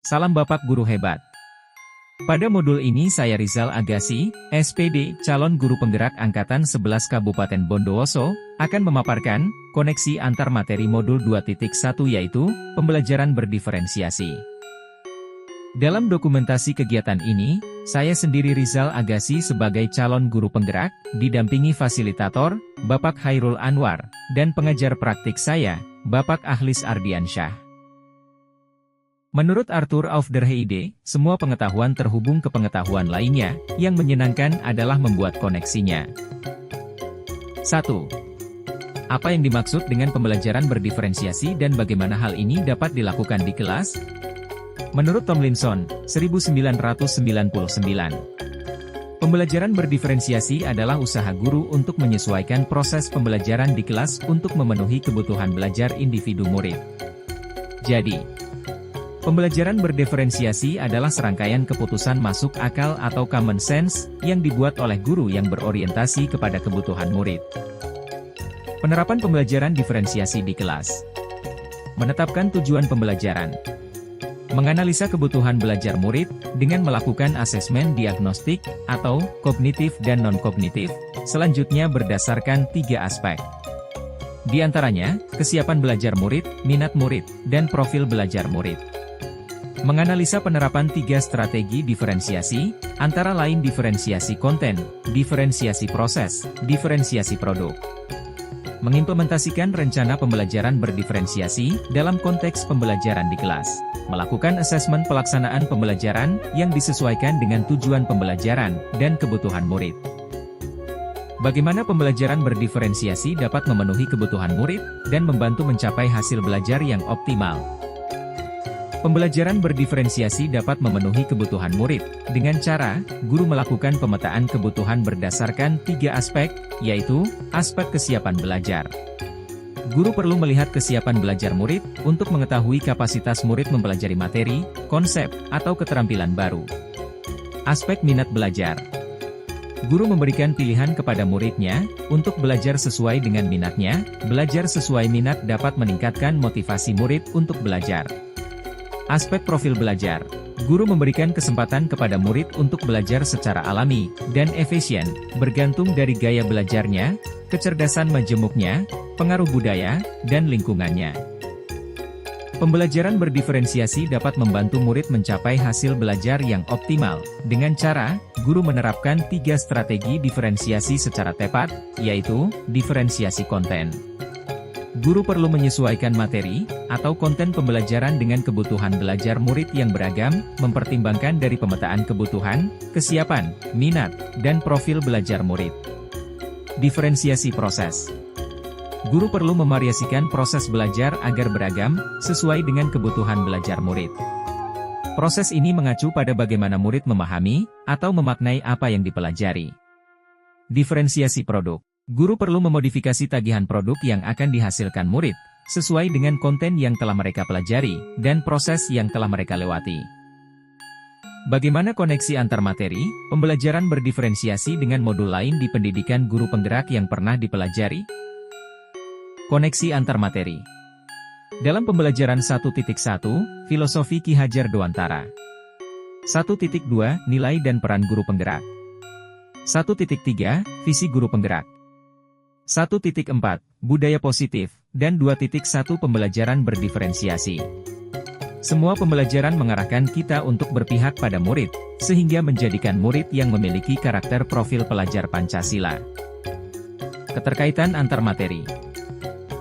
Salam Bapak Guru Hebat. Pada modul ini saya Rizal Agassi, SPD, calon guru penggerak Angkatan 11 Kabupaten Bondowoso, akan memaparkan koneksi antar materi modul 2.1 yaitu pembelajaran berdiferensiasi. Dalam dokumentasi kegiatan ini, saya sendiri Rizal Agassi sebagai calon guru penggerak, didampingi fasilitator, Bapak Hairul Anwar, dan pengajar praktik saya, Bapak Ahlis Ardiansyah. Menurut Arthur auf der Heide, semua pengetahuan terhubung ke pengetahuan lainnya, yang menyenangkan adalah membuat koneksinya. 1. Apa yang dimaksud dengan pembelajaran berdiferensiasi dan bagaimana hal ini dapat dilakukan di kelas? Menurut Tomlinson, 1999, pembelajaran berdiferensiasi adalah usaha guru untuk menyesuaikan proses pembelajaran di kelas untuk memenuhi kebutuhan belajar individu murid. Jadi, pembelajaran berdiferensiasi adalah serangkaian keputusan masuk akal atau common sense yang dibuat oleh guru yang berorientasi kepada kebutuhan murid. Penerapan pembelajaran diferensiasi di kelas. Menetapkan tujuan pembelajaran. Menganalisa kebutuhan belajar murid dengan melakukan asesmen diagnostik atau kognitif dan non-kognitif, selanjutnya berdasarkan 3 aspek. Di antaranya, kesiapan belajar murid, minat murid, dan profil belajar murid. Menganalisa penerapan 3 strategi diferensiasi, antara lain diferensiasi konten, diferensiasi proses, diferensiasi produk. Mengimplementasikan rencana pembelajaran berdiferensiasi dalam konteks pembelajaran di kelas. Melakukan asesmen pelaksanaan pembelajaran yang disesuaikan dengan tujuan pembelajaran dan kebutuhan murid. Bagaimana pembelajaran berdiferensiasi dapat memenuhi kebutuhan murid dan membantu mencapai hasil belajar yang optimal. Pembelajaran berdiferensiasi dapat memenuhi kebutuhan murid, dengan cara, guru melakukan pemetaan kebutuhan berdasarkan 3 aspek, yaitu, aspek kesiapan belajar. Guru perlu melihat kesiapan belajar murid, untuk mengetahui kapasitas murid mempelajari materi, konsep, atau keterampilan baru. Aspek minat belajar. Guru memberikan pilihan kepada muridnya, untuk belajar sesuai dengan minatnya. Belajar sesuai minat dapat meningkatkan motivasi murid untuk belajar. Aspek profil belajar. Guru memberikan kesempatan kepada murid untuk belajar secara alami dan efisien, bergantung dari gaya belajarnya, kecerdasan majemuknya, pengaruh budaya, dan lingkungannya. Pembelajaran berdiferensiasi dapat membantu murid mencapai hasil belajar yang optimal, dengan cara, guru menerapkan 3 strategi diferensiasi secara tepat, yaitu, diferensiasi konten. Guru perlu menyesuaikan materi, atau konten pembelajaran dengan kebutuhan belajar murid yang beragam, mempertimbangkan dari pemetaan kebutuhan, kesiapan, minat, dan profil belajar murid. Diferensiasi proses. Guru perlu memvariasikan proses belajar agar beragam, sesuai dengan kebutuhan belajar murid. Proses ini mengacu pada bagaimana murid memahami, atau memaknai apa yang dipelajari. Diferensiasi produk. Guru perlu memodifikasi tagihan produk yang akan dihasilkan murid, sesuai dengan konten yang telah mereka pelajari, dan proses yang telah mereka lewati. Bagaimana koneksi antar materi, pembelajaran berdiferensiasi dengan modul lain di pendidikan guru penggerak yang pernah dipelajari? Koneksi antar materi. Dalam pembelajaran 1.1, Filosofi Ki Hajar Dewantara. 1.2, Nilai dan peran guru penggerak. 1.3, Visi guru penggerak. 1.4, Budaya positif, dan 2.1 Pembelajaran berdiferensiasi. Semua pembelajaran mengarahkan kita untuk berpihak pada murid, sehingga menjadikan murid yang memiliki karakter profil pelajar Pancasila. Keterkaitan antar materi.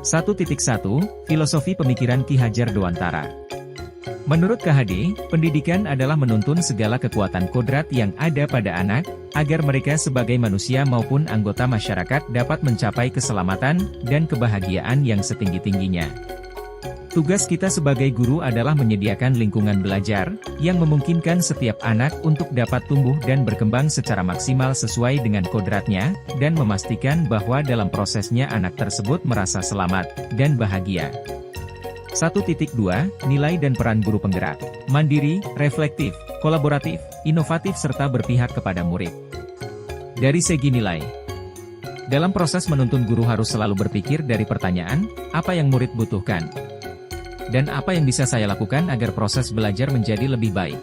1.1, Filosofi pemikiran Ki Hajar Dewantara. Menurut KHD, pendidikan adalah menuntun segala kekuatan kodrat yang ada pada anak, agar mereka sebagai manusia maupun anggota masyarakat dapat mencapai keselamatan dan kebahagiaan yang setinggi-tingginya. Tugas kita sebagai guru adalah menyediakan lingkungan belajar, yang memungkinkan setiap anak untuk dapat tumbuh dan berkembang secara maksimal sesuai dengan kodratnya, dan memastikan bahwa dalam prosesnya anak tersebut merasa selamat dan bahagia. 1.2, Nilai dan peran guru penggerak. Mandiri, reflektif, kolaboratif, inovatif serta berpihak kepada murid. Dari segi nilai. Dalam proses menuntun guru harus selalu berpikir dari pertanyaan, apa yang murid butuhkan? Dan apa yang bisa saya lakukan agar proses belajar menjadi lebih baik?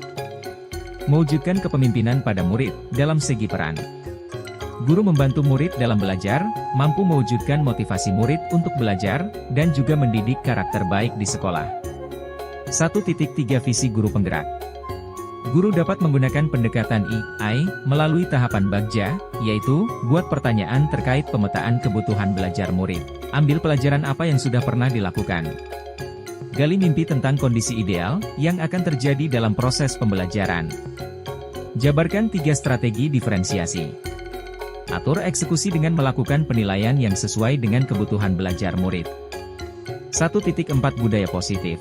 Mewujudkan kepemimpinan pada murid, dalam segi peran. Guru membantu murid dalam belajar, mampu mewujudkan motivasi murid untuk belajar, dan juga mendidik karakter baik di sekolah. 1.3 Visi Guru Penggerak. Guru dapat menggunakan pendekatan I melalui tahapan bagja, yaitu, buat pertanyaan terkait pemetaan kebutuhan belajar murid. Ambil pelajaran apa yang sudah pernah dilakukan. Gali mimpi tentang kondisi ideal, yang akan terjadi dalam proses pembelajaran. Jabarkan 3 strategi diferensiasi. Atur eksekusi dengan melakukan penilaian yang sesuai dengan kebutuhan belajar murid. 1.4 Budaya Positif.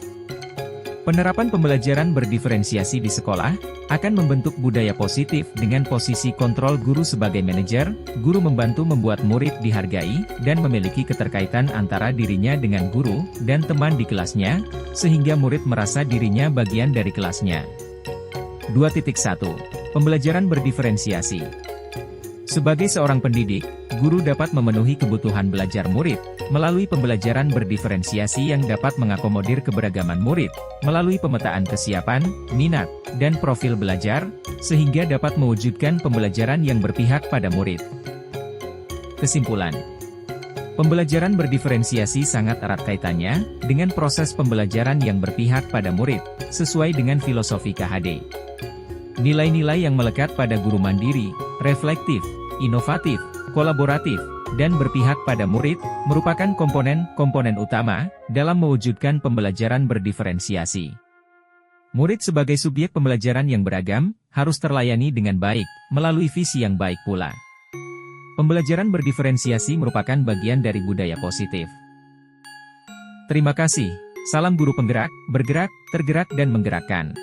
Penerapan pembelajaran berdiferensiasi di sekolah, akan membentuk budaya positif dengan posisi kontrol guru sebagai manajer. Guru membantu membuat murid dihargai, dan memiliki keterkaitan antara dirinya dengan guru, dan teman di kelasnya, sehingga murid merasa dirinya bagian dari kelasnya. 2.1 Pembelajaran berdiferensiasi. Sebagai seorang pendidik, guru dapat memenuhi kebutuhan belajar murid, melalui pembelajaran berdiferensiasi yang dapat mengakomodir keberagaman murid, melalui pemetaan kesiapan, minat, dan profil belajar, sehingga dapat mewujudkan pembelajaran yang berpihak pada murid. Kesimpulan. Pembelajaran berdiferensiasi sangat erat kaitannya, dengan proses pembelajaran yang berpihak pada murid, sesuai dengan filosofi KHD. Nilai-nilai yang melekat pada guru mandiri, reflektif, inovatif, kolaboratif, dan berpihak pada murid, merupakan komponen-komponen utama dalam mewujudkan pembelajaran berdiferensiasi. Murid sebagai subjek pembelajaran yang beragam, harus terlayani dengan baik, melalui visi yang baik pula. Pembelajaran berdiferensiasi merupakan bagian dari budaya positif. Terima kasih. Salam guru penggerak, bergerak, tergerak dan menggerakkan.